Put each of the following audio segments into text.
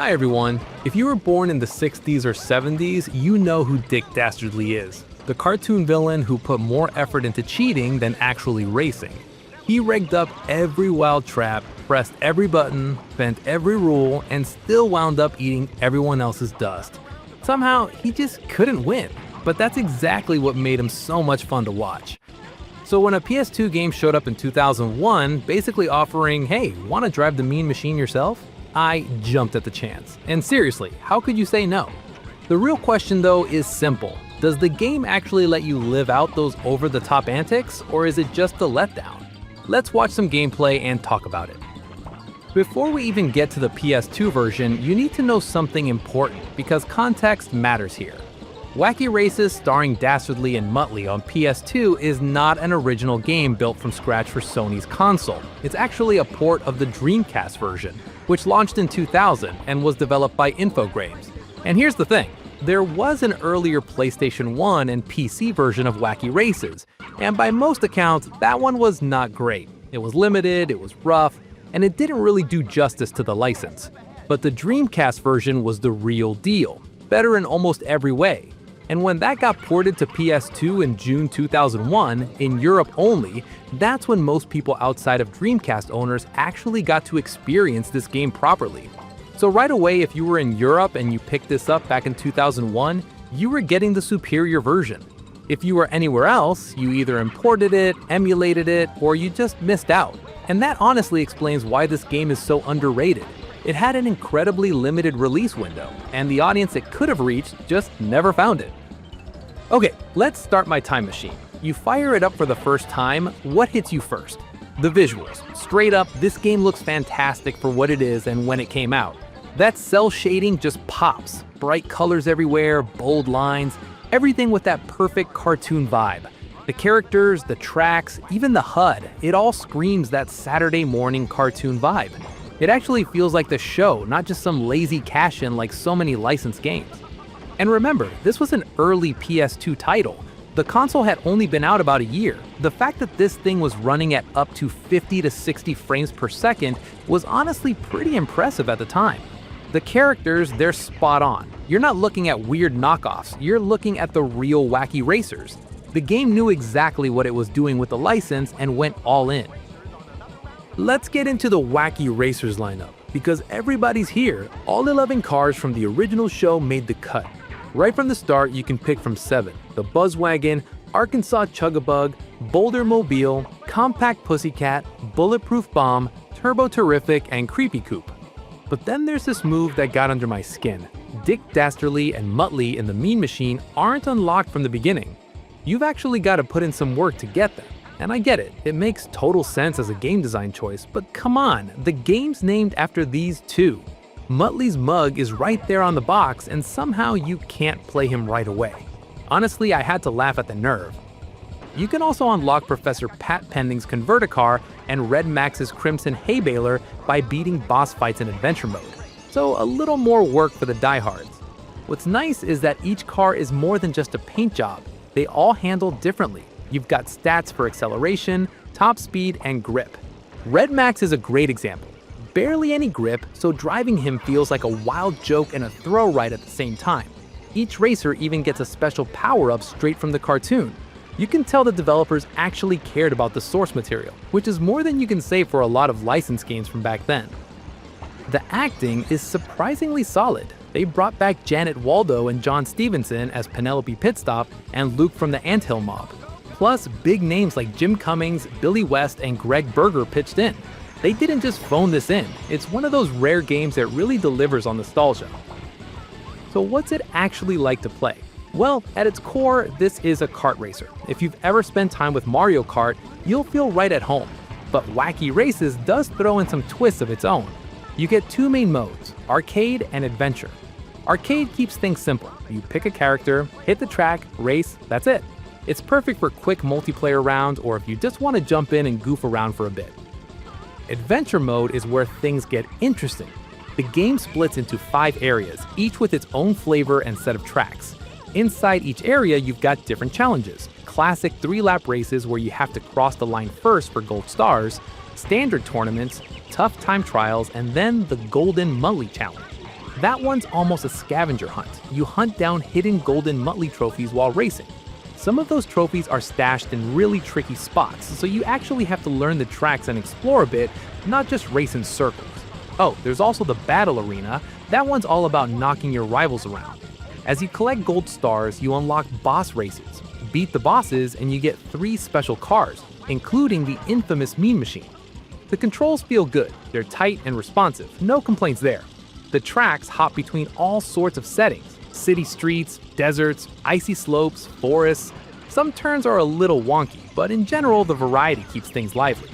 Hi everyone. If you were born in the 60s or 70s, you know who Dick Dastardly is. The cartoon villain who put more effort into cheating than actually racing. He rigged up every wild trap, pressed every button, bent every rule, and still wound up eating everyone else's dust. Somehow, he just couldn't win. But that's exactly what made him so much fun to watch. So when a PS2 game showed up in 2001, basically offering, hey, wanna drive the mean machine yourself? I jumped at the chance. And seriously, how could you say no? The real question though is simple. Does the game actually let you live out those over-the-top antics, or is it just a letdown? Let's watch some gameplay and talk about it. Before we even get to the PS2 version, you need to know something important, because context matters here. Wacky Races starring Dastardly and Muttley on PS2 is not an original game built from scratch for Sony's console. It's actually a port of the Dreamcast version, which launched in 2000 and was developed by Infogrames. And here's the thing, there was an earlier PlayStation 1 and PC version of Wacky Races, and by most accounts, that one was not great. It was limited, it was rough, and it didn't really do justice to the license. But the Dreamcast version was the real deal, better in almost every way. And when that got ported to PS2 in June 2001, in Europe only, that's when most people outside of Dreamcast owners actually got to experience this game properly. So right away, if you were in Europe and you picked this up back in 2001, you were getting the superior version. If you were anywhere else, you either imported it, emulated it, or you just missed out. And that honestly explains why this game is so underrated. It had an incredibly limited release window, and the audience it could have reached just never found it. Okay, let's start my time machine. You fire it up for the first time, what hits you first? The visuals. Straight up, this game looks fantastic for what it is and when it came out. That cel shading just pops. Bright colors everywhere, bold lines, everything with that perfect cartoon vibe. The characters, the tracks, even the HUD, it all screams that Saturday morning cartoon vibe. It actually feels like the show, not just some lazy cash-in like so many licensed games. And remember, this was an early PS2 title. The console had only been out about a year. The fact that this thing was running at up to 50 to 60 frames per second was honestly pretty impressive at the time. The characters, they're spot on. You're not looking at weird knockoffs, you're looking at the real Wacky Racers. The game knew exactly what it was doing with the license and went all in. Let's get into the Wacky Racers lineup, because everybody's here. All 11 cars from the original show made the cut. Right from the start, you can pick from 7, the Buzzwagon, Arkansas Chug-a-Bug, Boulder Mobile, Compact Pussycat, Bulletproof Bomb, Turbo Terrific, and Creepy Coupe. But then there's this move that got under my skin. Dick Dastardly and Muttley in the Mean Machine aren't unlocked from the beginning. You've actually got to put in some work to get them. And I get it, it makes total sense as a game design choice, but come on, the game's named after these two. Muttley's mug is right there on the box, and somehow you can't play him right away. Honestly, I had to laugh at the nerve. You can also unlock Professor Pat Pending's Converticar and Red Max's Crimson Hay Baler by beating boss fights in adventure mode. So a little more work for the diehards. What's nice is that each car is more than just a paint job. They all handle differently. You've got stats for acceleration, top speed, and grip. Red Max is a great example. Barely any grip, so driving him feels like a wild joke and a thrill ride at the same time. Each racer even gets a special power-up straight from the cartoon. You can tell the developers actually cared about the source material, which is more than you can say for a lot of licensed games from back then. The acting is surprisingly solid. They brought back Janet Waldo and John Stevenson as Penelope Pitstop and Luke from the Anthill Mob. Plus, big names like Jim Cummings, Billy West, and Greg Berger pitched in. They didn't just phone this in. It's one of those rare games that really delivers on nostalgia. So what's it actually like to play? Well, at its core, this is a kart racer. If you've ever spent time with Mario Kart, you'll feel right at home. But Wacky Races does throw in some twists of its own. You get two main modes, arcade and adventure. Arcade keeps things simple. You pick a character, hit the track, race, that's it. It's perfect for quick multiplayer rounds or if you just want to jump in and goof around for a bit. Adventure mode is where things get interesting. The game splits into 5 areas, each with its own flavor and set of tracks. Inside each area, you've got different challenges. Classic 3-lap races where you have to cross the line first for gold stars, standard tournaments, tough time trials, and then the Golden Mully Challenge. That one's almost a scavenger hunt. You hunt down hidden golden Muttley trophies while racing. Some of those trophies are stashed in really tricky spots, so you actually have to learn the tracks and explore a bit, not just race in circles. Oh, there's also the battle arena. That one's all about knocking your rivals around. As you collect gold stars, you unlock boss races. Beat the bosses and you get 3 special cars, including the infamous Mean Machine. The controls feel good, they're tight and responsive, no complaints there. The tracks hop between all sorts of settings: city streets, deserts, icy slopes, forests. Some turns are a little wonky, but in general the variety keeps things lively.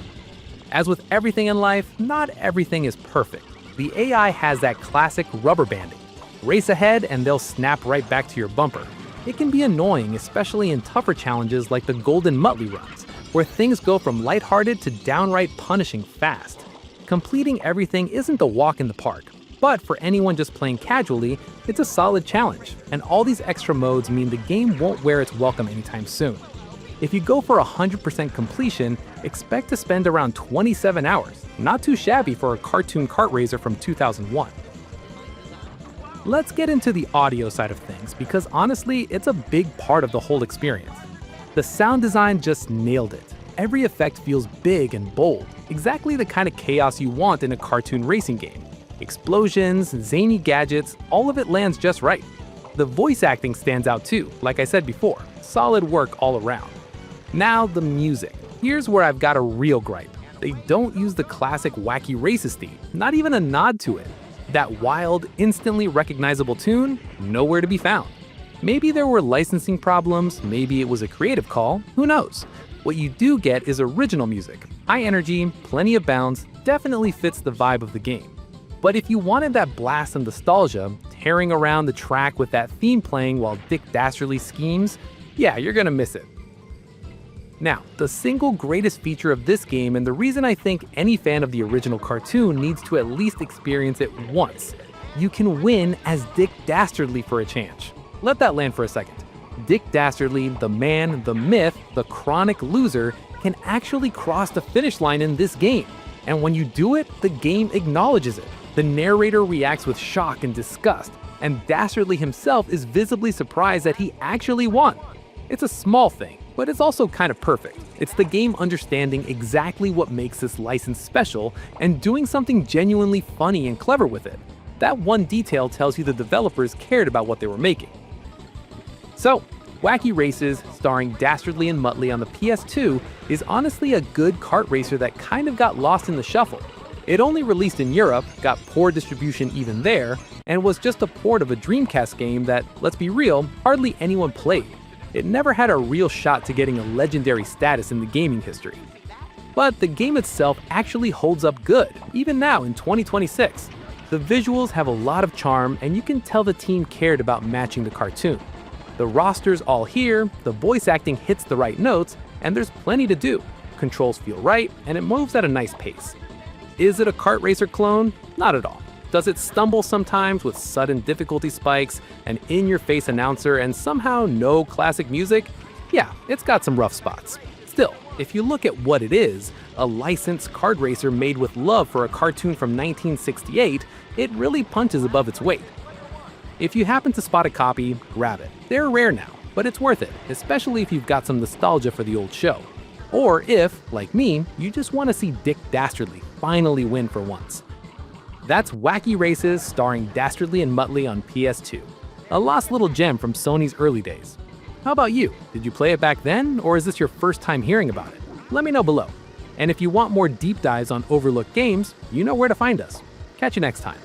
As with everything in life, not everything is perfect. The AI has that classic rubber banding. Race ahead and they'll snap right back to your bumper. It can be annoying, especially in tougher challenges like the Golden Muttley runs, where things go from lighthearted to downright punishing fast. Completing everything isn't a walk in the park, but for anyone just playing casually, it's a solid challenge, and all these extra modes mean the game won't wear its welcome anytime soon. If you go for 100% completion, expect to spend around 27 hours, not too shabby for a cartoon kart racer from 2001. Let's get into the audio side of things, because honestly, it's a big part of the whole experience. The sound design just nailed it. Every effect feels big and bold, exactly the kind of chaos you want in a cartoon racing game. Explosions, zany gadgets, all of it lands just right. The voice acting stands out too, like I said before, solid work all around. Now the music. Here's where I've got a real gripe. They don't use the classic Wacky Races theme, not even a nod to it. That wild, instantly recognizable tune, nowhere to be found. Maybe there were licensing problems, maybe it was a creative call, who knows? What you do get is original music. High energy, plenty of bounce, definitely fits the vibe of the game. But if you wanted that blast of nostalgia, tearing around the track with that theme playing while Dick Dastardly schemes, yeah, you're gonna miss it. Now, the single greatest feature of this game, and the reason I think any fan of the original cartoon needs to at least experience it once, you can win as Dick Dastardly for a change. Let that land for a second. Dick Dastardly, the man, the myth, the chronic loser, can actually cross the finish line in this game. And when you do it, the game acknowledges it. The narrator reacts with shock and disgust, and Dastardly himself is visibly surprised that he actually won. It's a small thing, but it's also kind of perfect. It's the game understanding exactly what makes this license special and doing something genuinely funny and clever with it. That one detail tells you the developers cared about what they were making. So, Wacky Races, starring Dastardly and Muttley on the PS2, is honestly a good kart racer that kind of got lost in the shuffle. It only released in Europe, got poor distribution even there, and was just a port of a Dreamcast game that, let's be real, hardly anyone played. It never had a real shot to getting a legendary status in the gaming history. But the game itself actually holds up good, even now in 2026. The visuals have a lot of charm, and you can tell the team cared about matching the cartoon. The roster's all here, the voice acting hits the right notes, and there's plenty to do. Controls feel right, and it moves at a nice pace. Is it a kart racer clone? Not at all. Does it stumble sometimes with sudden difficulty spikes, an in-your-face announcer, and somehow no classic music? Yeah, it's got some rough spots. Still, if you look at what it is, a licensed kart racer made with love for a cartoon from 1968, it really punches above its weight. If you happen to spot a copy, grab it. They're rare now, but it's worth it, especially if you've got some nostalgia for the old show. Or if, like me, you just want to see Dick Dastardly finally win for once. That's Wacky Races, starring Dastardly and Muttley on PS2. A lost little gem from Sony's early days. How about you? Did you play it back then, or is this your first time hearing about it? Let me know below. And if you want more deep dives on overlooked games, you know where to find us. Catch you next time.